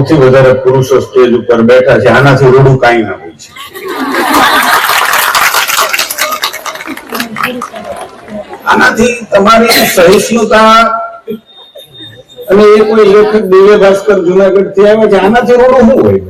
સૌથી વધારે પુરુષો સ્ટેજ ઉપર બેઠા છે, આનાથી રૂડું કાંઈ ના હોય છે. આનાથી તમારી સહિષ્ણુતા, અને એ કોઈ લેખક દિવ્ય ભાસ્કર જુનાગઢ થી આવે છે, આનાથી રૂડું શું હોય?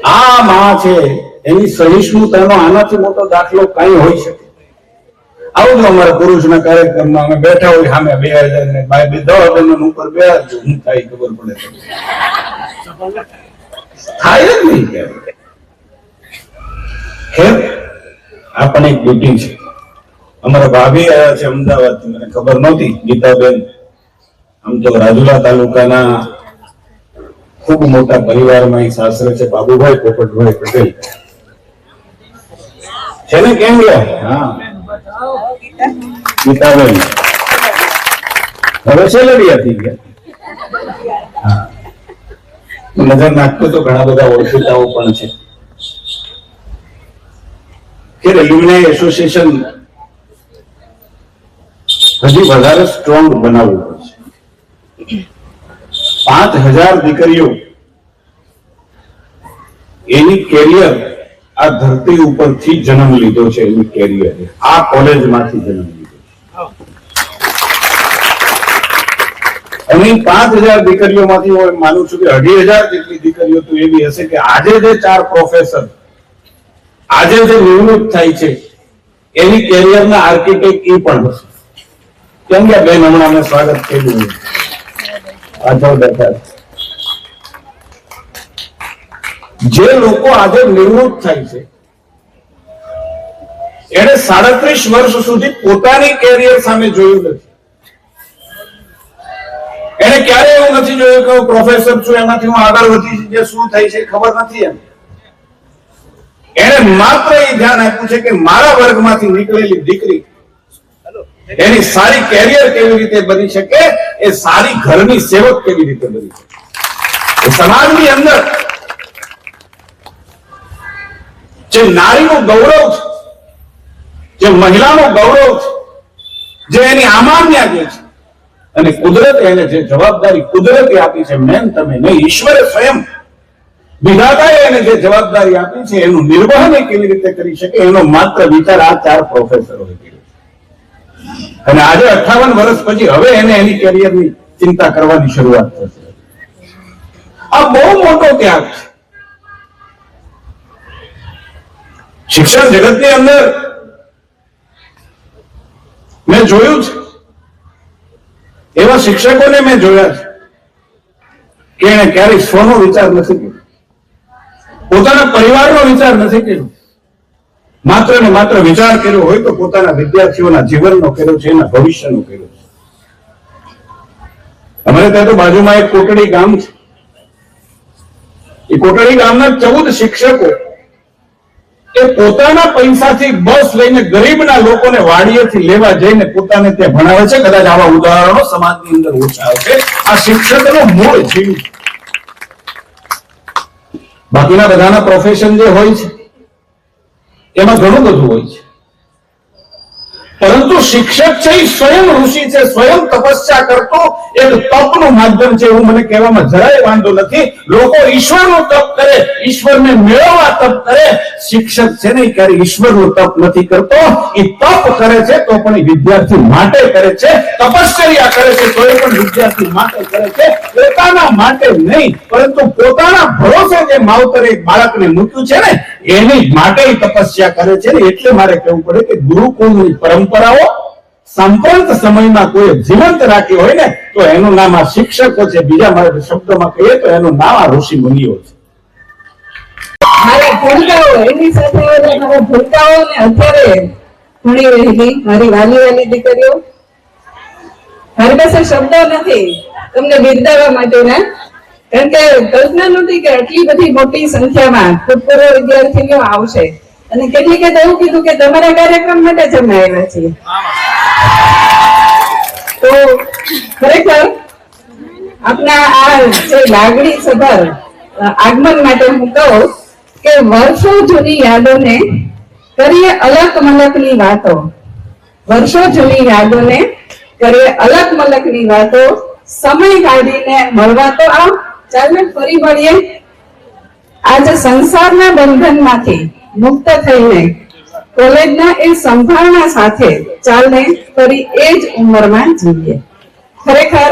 આ માં છે એની સહિષ્ણુતાનો આનાથી મોટો દાખલો કઈ હોઈ શકે? આવું જ અમારા પુરુષના કાર્યક્રમમાં અમે બેઠા હોય, સામે 2000 ને 10,000 ઉપર બે હું થાય ખબર પડે થાય જ નહીં. ખેર આપણે એક ડ્યુટી છે. અમારા ભાભી આવ્યા છે અમદાવાદથી, મને ખબર નહોતી, ગીતાબેન. આમ તો રાજુલા તાલુકાના ખૂબ મોટા પરિવારમાં સાસરે છે, બાબુભાઈ પોપટભાઈ પટેલ છે ને, કેમ ગયા? હા, ગીતાબેન હવે સેલરિયા થઈ ગયા. નજર નાખતો તો ઘણા બધા ઓળખીતાઓ પણ છે કે એલ્યુમિનાઈ એસોસિએશન હજી વધારે સ્ટ્રોંગ બનાવવું પડશે. 5,000 દીકરીઓ એની કેરિયર આ ધરતી ઉપરથી જન્મ લીધો છે. એની કેરિયર આ કોલેજમાંથી જન્મ લીધો છે. અને 5,000 દીકરીઓમાંથી હું માનું છું કે 2,500 જેટલી દીકરીઓ તો એવી હશે કે આજે જે 4 પ્રોફેસર આજે જે નિવૃત્ત થાય છે એની કેરિયરના આર્કિટેક્ટ એ પણ હશે. કેમ કે બેન હમણાં મેં સ્વાગત કર્યું, જે લોકો આજે નિવૃત્ત થાય છે એને 37 વર્ષ સુધી પોતાની કેરિયર સામે જોયું નથી. એને ક્યારે એવું નથી જોયું કે હું પ્રોફેસર છું, એમાંથી હું આગળ વધી જે શું થાય છે ખબર નથી. એને માત્ર એ ધ્યાન આપ્યું છે કે મારા વર્ગમાંથી નીકળેલી દીકરી એની સારી કેરિયર કેવી રીતે બની શકે, એ સારી ઘરની સેવક કેવી રીતે બની શકે, એ સમાજની અંદર જે નારીનું ગૌરવ છે, જે મહિલાનું ગૌરવ છે, જે એની આમાન્યા જે છે, અને કુદરતે એને જે જવાબદારી કુદરતે આપી છે, મેન તમે નહીં, ઈશ્વરે સ્વયં વિધાતાએ એને જે જવાબદારી આપી છે એનું નિર્વહન કેવી રીતે કરી શકે એનો માત્ર વિચાર આ 4 પ્રોફેસરોએ કર્યો. અને આજે 58 વર્ષ પછી હવે એને એની કેરિયરની ચિંતા કરવાની શરૂઆત થશે. આ બહુ મોટો ત્યાગ છે. શિક્ષણ જગતની અંદર મેં જોયું છે, એવા શિક્ષકોને મેં જોયા છે કે એને ક્યારેય સ્વનો વિચાર નથી કર્યો, પોતાના પરિવારનો વિચાર નથી કર્યો. માત્ર ને માત્ર વિચાર કર્યો હોય તો પોતાના વિદ્યાર્થીઓના જીવનનો કર્યો છે, એના ભવિષ્યનો કર્યો છે. અમારે ત્યાં તો બાજુમાં એક કોટડી ગામ છે. એ કોટડી ગામના 14 શિક્ષકો એ પોતાના પૈસાથી બસ લઈને ગરીબના લોકોને વાડીએથી લેવા જઈને પોતાને ત્યાં ભણાવે છે. કદાચ આવા ઉદાહરણો સમાજની અંદર ઓછા આવશે. આ શિક્ષકનો મૂળ જીવ. બાકીના બધાના પ્રોફેશન જે હોય છે એમાં ઘણું બધું હોય છે, પરંતુ શિક્ષક છે એ સ્વયં ઋષિ છે, સ્વયં તપસ્યા કરતો એક તપનું માધ્યમ છે. એવું મને કહેવામાં જરાય વાંધો નથી. લોકો ઈશ્વરનું તપ કરે, ઈશ્વરને મેળવવા તપ કરે. શિક્ષક છે ને ક્યારે ઈશ્વરનું તપ નથી કરતો. એ તપ કરે છે તો પણ એ વિદ્યાર્થી માટે કરે છે, તપશ્ચર્યા કરે છે તો એ પણ વિદ્યાર્થી માટે કરે છે, પોતાના માટે નહીં, પરંતુ પોતાના ભરોસે જે માવતરે બાળકને મૂક્યું છે ને એની માટે તપસ્યા કરે છે. એટલે મારે કહેવું પડે કે ગુરુકુળની પરંપરાઓ સંપ્રાંત સમયમાં કોઈ જીવંત રાખી હોય ને તો એનું નામ આ શિક્ષકો છે. બીજા મારે શબ્દોમાં કહીએ તો એનું નામ આ ઋષિ મુનિઓ છે. મારા ભૂલકાઓ એની સાથે મારા ભૂલકાઓને અત્યારે ભણી રહેલી મારી વાલી દીકરીઓ, મારી પાસે શબ્દો નથી તમને બિરદાવવા માટેના, કારણ કે કલ્પના નહોતી કે આટલી બધી મોટી સંખ્યામાં ભૂતપૂર્વ વિદ્યાર્થીઓ આવશે. અને કેટલીકે તો એવું કીધું કે તમારા કાર્યક્રમ માટે જ અમે આવ્યા છીએ. તો ખરેખર આપના આ જે લાગણી સભર આગમન માટે હું કહું કે વર્ષો જૂની યાદોને કરીએ અલગ મલકની વાતો, વર્ષો જૂની યાદોને કરીએ અલગ મલકની વાતો, સમય કાઢીને મળવા તો આવ. ચાલ ને ફરી મળીએ. આજે સંસારના બંધનમાંથી મુક્ત થઈને કોલેજના એ સંભાવના સાથે ચાલને ફરી એ જ ઉંમરમાં જીવીએ. ખરેખર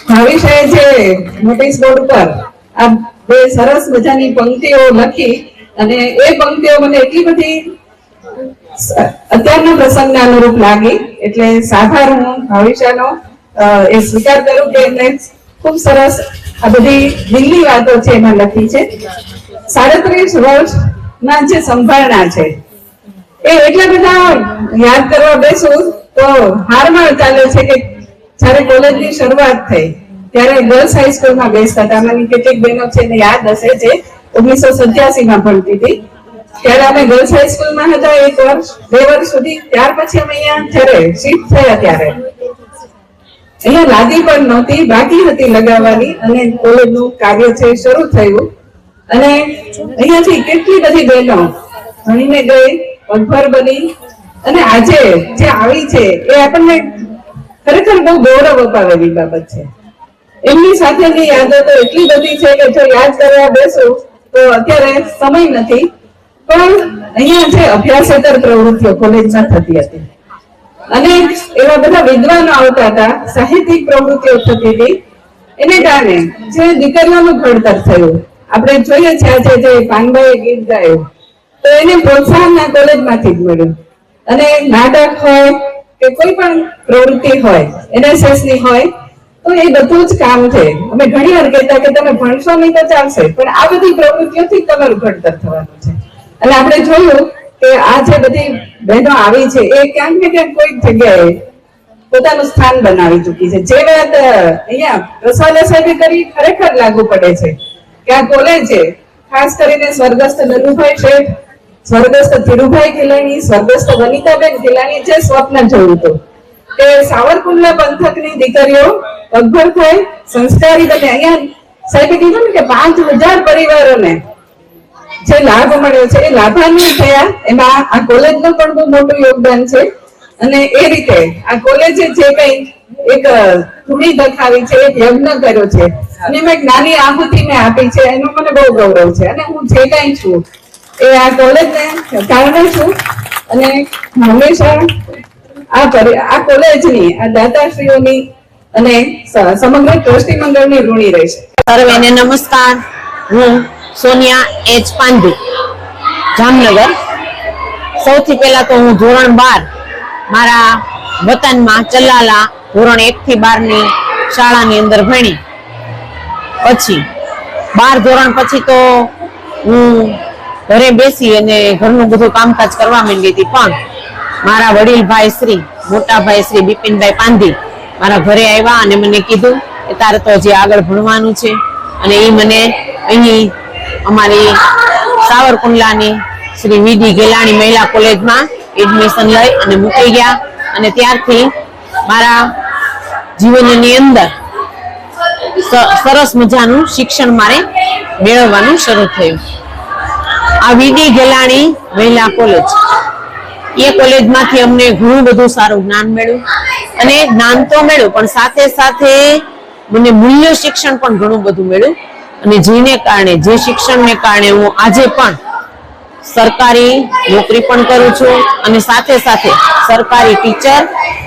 ભાવિશાએ જે નોટિસ બોર્ડ ઉપર આ બે સરસ મજાની પંક્તિઓ લખી અને એ પંક્તિઓ મને એટલી બધી અત્યારના પ્રસંગને અનુરૂપ લાગી એટલે સાધાર હું ભાવિશાનો એ સ્વીકાર કરું કે એમને ખૂબ સરસ આ બધી દિલની વાતો છે એમાં લખી છે. 37 વર્ષના જે સંભાળના છે એ એટલા બધા યાદ કરવા બેસું તો હારમાં ચાલે છે કે જયારે કોલેજની શરૂઆત થઈ ત્યારે ગર્લ્સ હાઈસ્કૂલમાં બેસતા હતા. અમારી કેટલીક બહેનો છે એને યાદ હશે જે 1987 ભણતી હતી ત્યારે અમે ગર્લ્સ હાઈસ્કૂલમાં હતા 1 વર્ષ 2 વર્ષ સુધી. ત્યાર પછી અમે અહીંયા જયારે શિફ્ટ થયા ત્યારે અહીંયા લાદી પણ નહોતી, બાકી હતી લગાવવાની અને કોલેજનું કાર્ય છે શરૂ થયું અને અહીંયાથી કેટલી બધી બહેનો ભણીને ગઈ, પગભર બની અને આજે જે આવી છે એ આપણને ખરેખર બહુ ગૌરવ અપાવેલી બાબત છે. એમની સાથેની યાદો તો એટલી બધી છે કે જો યાદ કરવા બેસું તો અત્યારે સમય નથી. પણ અહીંયા જે અભ્યાસેતર પ્રવૃત્તિઓ કોલેજમાં થતી હતી અને એવા બધા વિદ્વાનો આવતા હતા, સાહિત્યિક પ્રવૃત્તિઓ થતી હતી, એને કારણે જે દીકરીઓનું ઘડતર થયું. આપણે જોઈએ છે આજે જે પાનભાઈએ ગીત ગાયું તો એને પ્રોત્સાહન આ કોલેજમાંથી જ મળ્યું. અને નાટક હોય કે કોઈ પણ પ્રવૃત્તિ હોય, NSS ની હોય તો એ બધું જ કામ છે. અમે ઘણી વાર કહેતા કે તમે ભણશો નહીં તો ચાલશે, પણ આ બધી પ્રવૃત્તિઓથી તમારું ઘડતર થવાનું છે. અને આપણે જોયું કે આ જે બધી બહેનો આવી છે એ ક્યાંક ને ક્યાંક કોઈક જગ્યાએ પોતાનું સ્થાન બનાવી ચૂકી છે. જે વાત અહીંયા રસાલા સાહેબે કરી ખરેખર લાગુ પડે છે કે આ કોલેજે ખાસ કરીને સ્વર્ગસ્થ નલુભાઈ શેઠ, સ્વર્ગસ્થ ધીરુભાઈ ખીલાણી, સ્વર્ગસ્થ વનિતાબેન ખીલાણી જે સ્વપ્ન જોયું હતું કે સાવરકુંડલા પંથકની દીકરીઓ પગભર થાય, સંસ્કારી બને. અહીંયા સાહેબે કીધું ને કે 5000 પરિવારોને જે લાભ મળ્યો છે એ લાભાન્વિત થયા. એમાં આ કોલેજનું પણ બહુ મોટું યોગદાન છે. અને એ રીતે આ કોલેજે જે કઈ એક ધૂણી દખાવી છે, એક યજ્ઞ કર્યો છે અને એમાં એક નાની આહુતિ મેં આપી છે, એનું મને બહુ ગૌરવ છે. અને હું જે કઈ છું એ આ કોલેજને કારણે છું અને હંમેશા આ કોલેજની, આ દાતાશ્રીઓની અને સમગ્ર ટ્રસ્ટી મંડળની ઋણી રહીશ. સર્વેને નમસ્કાર. હું સોનિયા એચ પાંધી, જામનગર. સૌથી પહેલા તો હું ધોરણ 12 મારા વતનમાં ચલાલા ધોરણ 1 થી 12 ની શાળાની અંદર ભણી. પછી 12 ધોરણ પછી તો હું ઘરે બેસી અને ઘરનું બધું કામકાજ કરવા માંડી હતી. પણ મારા વડીલ ભાઈ શ્રી, મોટા ભાઈ શ્રી બિપિનભાઈ પાંધી મારા ઘરે આવ્યા અને મને કીધું કે તારે તો હજી આગળ ભણવાનું છે. અને એ મને અહીં અમારી સાવરકુંડલાની શ્રી વીડી ગેલાણી મહિલા કોલેજમાં એડમિશન લઈ અને મૂકી ગયા. અને ત્યારથી મારા જીવનની અંદર સરસ મજાનું શિક્ષણ મારે મેળવવાનું શરૂ થયું. આ વીડી ગેલાણી મહિલા કોલેજ, એ કોલેજમાંથી અમને ઘણું બધું સારું જ્ઞાન મળ્યું. અને જ્ઞાન તો મળ્યું પણ સાથે સાથે મને મૂલ્ય શિક્ષણ પણ ઘણું બધું મળ્યું. અને જેને કારણે, જે શિક્ષણને કારણે હું આજે પણ સરકારી નોકરી પણ કરું છું અને સાથે સાથે સરકારી ટીચર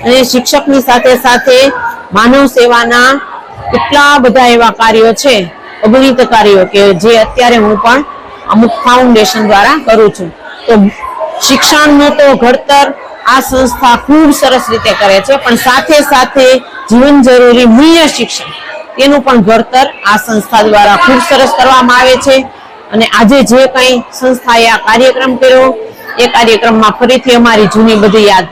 અને શિક્ષકની સાથે સાથે માનવ સેવાના કેટલા બધા એવા કાર્યો છે, અગણિત કાર્યો કે જે અત્યારે હું પણ અમુક ફાઉન્ડેશન દ્વારા કરું છું. તો શિક્ષણનું તો ઘડતર આ સંસ્થા ખૂબ સરસ રીતે કરે છે, પણ સાથે સાથે જીવન જરૂરી મૂલ્ય શિક્ષણ તેનું પણ ઘડતર આ સંસ્થા દ્વારા ખૂબ સરસ કરવામાં આવે છે. અને આજે જે કંઈ સંસ્થાએ આ કાર્યક્રમ કર્યો એ કાર્યક્રમમાં ફરીથી અમારી જૂની બધી યાદ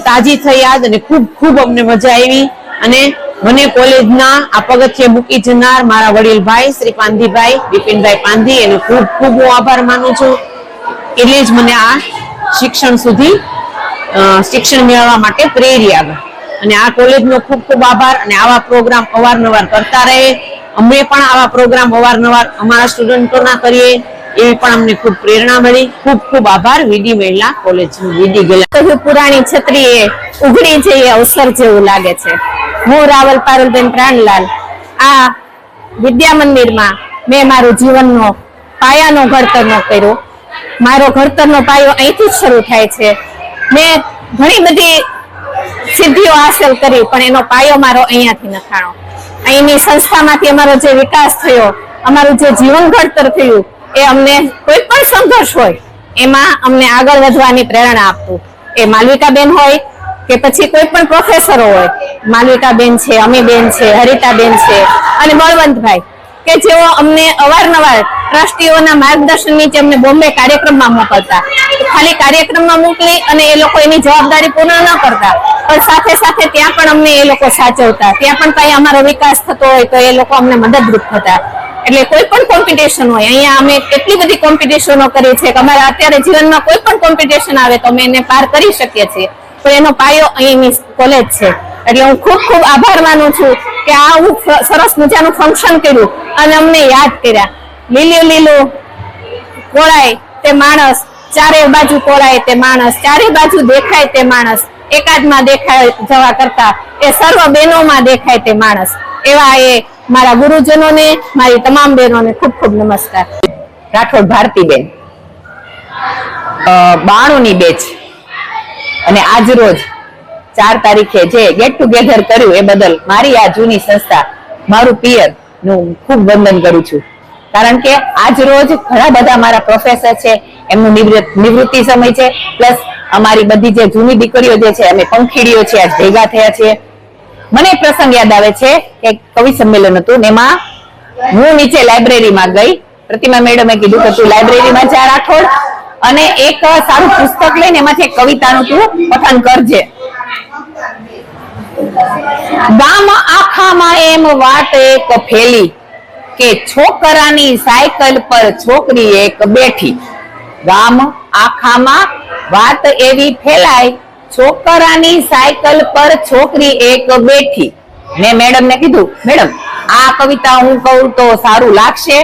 તાજી થઈ યાદ અને ખૂબ ખૂબ અમને મજા આવી. અને મને કોલેજના આ પગથિયે મૂકી જનાર મારા વડીલ ભાઈ શ્રી પાંધીભાઈ બિપિનભાઈ પાંધી, એનો ખૂબ ખૂબ હું આભાર માનું છું. એટલે જ મને આ શિક્ષણ મેળવવા માટે પ્રેરી આગળ. અને આ કોલેજનો ખૂબ ખૂબ આભાર. અને આવા પ્રોગ્રામ અવારનવાર કરતા રહે. અમે પણ આવા પ્રોગ્રામ અવારનવાર અમારા સ્ટુડન્ટોના કરીએ એવી પણ અમને ખૂબ પ્રેરણા મળી. ખૂબ ખૂબ આભાર વીડી મહિલા કોલેજ, વીડી ગેલા. પુરાણી છત્રી એ ઉઘડી છે, એ અવસર જેવું લાગે છે. હું રાવલ પારુલબેન પ્રાણલાલ આ વિદ્યા મંદિરમાં મેં મારું જીવનનો પાયાનો ઘડતરનો કર્યો. મારો ઘડતરનો પાયો અહીંથી જ શરૂ થાય છે. મેં ઘણી બધી સિદ્ધિઓ હાંસલ કરી, પણ એનો પાયો મારો અહીંયાથી નખાણો. અહીંની સંસ્થામાંથી અમારો જે વિકાસ થયો, અમારું જે જીવન ઘડતર થયું, એ અમને કોઈ પણ સંઘર્ષ હોય એમાં અમને આગળ વધવાની પ્રેરણા આપતું. એ માલવિકાબેન હોય કે પછી કોઈ પણ પ્રોફેસરો હોય, માલવિકાબેન છે, અમીબેન છે, હરિતાબેન છે અને બળવંતભાઈ, કે જેઓ અમને અવારનવાર ટ્રસ્ટીઓના માર્ગદર્શન નીચે અમને બોમ્બે કાર્યક્રમમાં મોકલતા. ખાલી કાર્યક્રમમાં મોકલી અને એ લોકો એની જવાબદારી પૂર્ણ ન કરતા, પણ સાથે સાથે ત્યાં પણ અમને એ લોકો સાચવતા. ત્યાં પણ કઈ અમારો વિકાસ થતો હોય તો એ લોકો અમને મદદરૂપ થતા. એટલે કોઈ પણ કોમ્પિટિશન હોય, અહીંયા અમે કેટલી બધી કોમ્પિટિશનો કરી છે કે અમારા અત્યારે જીવનમાં કોઈ પણ કોમ્પિટિશન આવે તો અમે એને પાર કરી શકીએ છીએ. પણ એનો પાયો અહીંની કોલેજ છે. એટલે હું ખૂબ ખૂબ આભાર માનું છું કે આ હું સરસ મજાનું ફંક્શન કર્યું અને અમને યાદ કર્યા. લીલું લીલું કોળાય તે માણસ, ચારે બાજુ કોળાય તે માણસ, ચારે બાજુ દેખાય તે માણસ, એકાદમાં દેખાય જવા કરતા એ સર્વ બહેનોમાં દેખાય તે માણસ. એવા એ મારા ગુરુજનોને, મારી તમામ બહેનોને ખૂબ ખૂબ નમસ્કાર. રાઠોડ ભારતીબેન, 92 ની બેચ, અને આજ રોજ 4 તારીખે જે ગેટ ટુગેધર કર્યું એ બદલ મારી આ જૂની સંસ્થા, મારું પિયર નું ખૂબ વંદન કરું છું. કારણ કે આજ રોજ ઘણા બધા મારા પ્રોફેસર છે, એમનું નિવૃત્તિ સમય છે, પ્લસ અમારી બધી જે જૂની દીકરીઓ જે છે, અમે પંખીડીઓ છે, આજ ભેગા થયા છીએ. મને એક પ્રસંગ યાદ આવે છે કે કવિ સંમેલન હતું ને એમાં હું નીચે લાઇબ્રેરીમાં ગઈ. પ્રતિમા મેડમે કીધું કે તું લાઇબ્રેરીમાં જા રાઠોડ અને એક સારું પુસ્તક લઈને એમાંથી એક કવિતાનું તું પઠન કરજે. ગામ આખામાં એમ વાત એક ફેલી કે છોકરાની સાયકલ પર છોકરી એક બેઠી. ગામ આખામાં વાત એવી ફેલાય, છોકરાની સાયકલ પર છોકરી એક બેઠી. મેં મેડમ ને કીધું, મેડમ આ કવિતા હું કહું તો સારું લાગશે?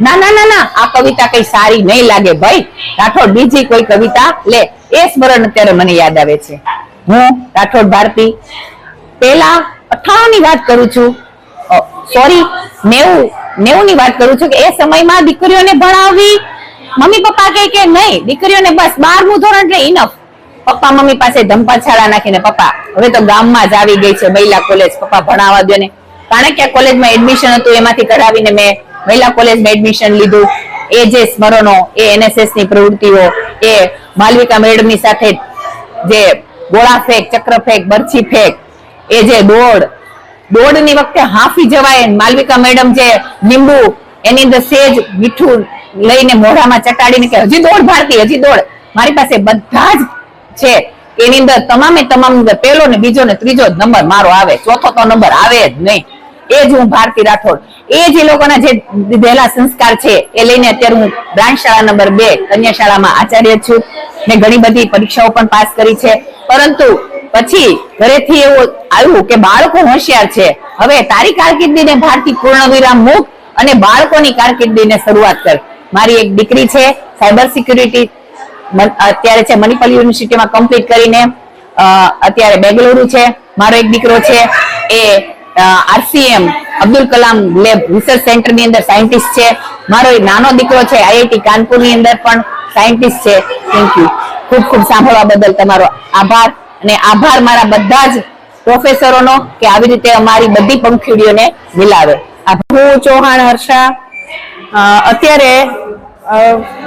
ના ના ના ના, આ કવિતા કઈ સારી નહીં લાગે ભાઈ, રાઠોડ બીજી કોઈ કવિતા લે. એ સ્મરણ અત્યારે મને યાદ આવે છે. હું રાઠોડ ભારતી પેલા 98 ની વાત કરું છું, સોરી 90 ની વાત કરું છું, કે એ સમયમાં દીકરીઓને ભણાવવી, મમ્મી પપ્પા કહે કે નહીં, દીકરીઓને બસ 12મું ધોરણ એટલે ઇનફ. પપ્પા મમ્મી પાસે ધંપાછાળા નાખીને, પપ્પા હવે તો ગામમાં જ આવી ગઈ છે મહિલા કોલેજ, પપ્પા ભણાવવા દો ને. કારણ કે કોલેજમાં એડમિશન હતું, એમાંથી કરાવીને મેં મહિલા કોલેજમાં એડમિશન લીધું. એ જે સ્મરણો, એ એનએસએસ ની પ્રવૃત્તિઓ, એ માલવિકા મેડમની સાથે જે ગોળા ફેંક, ચક્ર ફેંક, બરછી ફેંક, એ જે દોડની વખતે હાંફી જવાય, માલવિકા મેડમ જે લીંબુ એની અંદર સેજ મીઠું લઈને મોઢામાં ચટાડીને કે હજી દોડ ભારતી, હજી દોડ. મારી પાસે બધા જ છે. એની અંદર તમામે તમામ પહેલો ને બીજો ને ત્રીજો જ નંબર મારો આવે, ચોથો તો નંબર આવે જ નહીં. એ જ હું ભારતી રાઠોડ, એ જ એ લોકોના જે દીધેલા સંસ્કાર છે એ લઈને અત્યારે હું બ્રાન્ચ શાળા નંબર 2 કન્યા શાળામાં આચાર્ય છું. મેં ઘણી બધી પરીક્ષાઓ પણ પાસ કરી છે. પરંતુ પછી ઘરેથી એવું આવ્યું કે બાળકો હોશિયાર છે, હવે તારી કારકિર્દીને ભારતી પૂર્ણ વિરામ મૂક અને બાળકોની કારકિર્દીને શરૂઆત કર. મારી એક દીકરી છે, સાયબર સિક્યુરિટી અત્યારે છે મણિપાલ યુનિવર્સિટીમાં કમ્પ્લીટ કરીને અત્યારે બેંગલુરુ છે. મારો એક દીકરો છે, એ RCM Abdul Kalam lab research centre ની અંદર સાયન્ટિસ્ટ છે. મારો એક નાનો દીકરો છે, આઈઆઈટી કાનપુર ની અંદર પણ સાયન્ટિસ્ટ છે. Thank you. ખૂબ ખૂબ સાંભળવા બદલ તમારો આભાર, અને આભાર મારા બધા જ પ્રોફેસરોનો કે આવી રીતે અમારી બધી પંખીડીઓને મિલાવે. હું ચૌહાણ હર્ષા, અત્યારે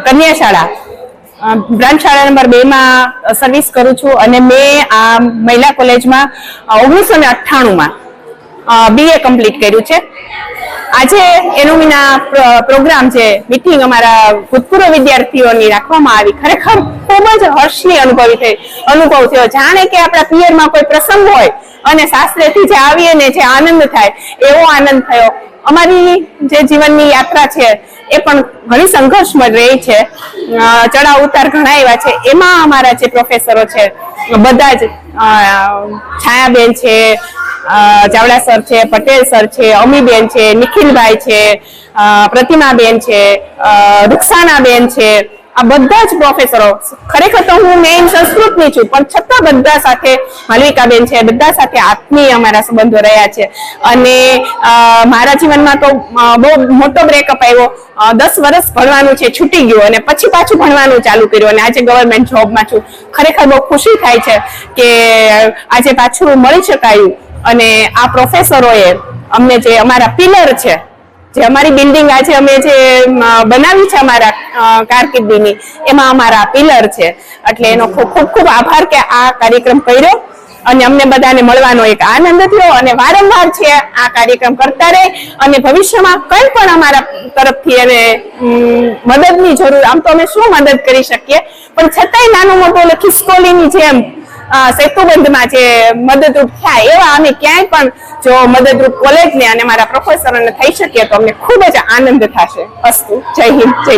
કન્યા શાળા બ્રાન્ચ શાળા નંબર 2 માં સર્વિસ કરું છું, અને મેં આ મહિલા કોલેજમાં 1998માં BA કમ્પ્લીટ કર્યું છે. આજે એનુમિના પ્રોગ્રામ છે, મીટિંગ અમારા ભૂતપૂર્વ વિદ્યાર્થીઓની રાખવામાં આવી. ખરેખર ખૂબ જ હર્ષની અનુભવ થયો. જાણે કે આપણા પિયરમાં કોઈ પ્રસંગ હોય અને શાસ્ત્રેથી જે આવીએ ને જે આનંદ થાય, એવો આનંદ થયો. અમારી જે જીવનની યાત્રા છે એ પણ ઘણી સંઘર્ષમાં રહી છે, ચડાવ ઉતાર ઘણા એવા છે. એમાં અમારા જે પ્રોફેસરો છે બધા જ, છાયાબેન છે, ચાવડા સર છે, પટેલ સર છે, અમીબેન છે, નિખિલભાઈ છે, પ્રતિમાબેન છે, રૂક્ષાનાબેન છે, આ બધા જ પ્રોફેસરો, ખરેખર તો હું મેઇન સંસ્કૃતની છું, પણ છતાં બધા સાથે, માલવિકાબેન છે, બધા સાથે આત્મીય અમારા સંબંધો રહ્યા છે. અને મારા જીવનમાં તો બહુ મોટો બ્રેકઅપ આવ્યો. 10 વર્ષ ભણવાનું છે છૂટી ગયું અને પછી પાછું ભણવાનું ચાલુ કર્યું અને આજે ગવર્મેન્ટ જોબમાં છું. ખરેખર બહુ ખુશી થાય છે કે આજે પાછું મળી શકાયું. અને આ પ્રોફેસરોએ અમને જે અમારા પિલર છે, જે અમારી બિલ્ડિંગ આજે અમે જે બનાવી છે અમારા કારકિર્દીની, એમાં અમારા પિલર છે. એટલે એનો ખૂબ ખૂબ આભાર કે આ કાર્યક્રમ કર્યો અને અમને બધાને મળવાનો એક આનંદ થયો. અને વારંવાર છે આ કાર્યક્રમ કરતા રહે અને ભવિષ્યમાં કંઈ પણ અમારા તરફથી એને મદદની જરૂર, આમ તો અમે શું મદદ કરી શકીએ, પણ છતાંય નાનું મોટું ખિસકોલીની જેમ સેતુબંધમાં જે મદદરૂપ થયા એવા અમે ક્યાંય પણ જો મદદરૂપ કોલેજને અને મારા પ્રોફેસરોને થઈ શકીએ તો અમને ખૂબ જ આનંદ થશે. અસ્તુ. જય હિન્દ, જય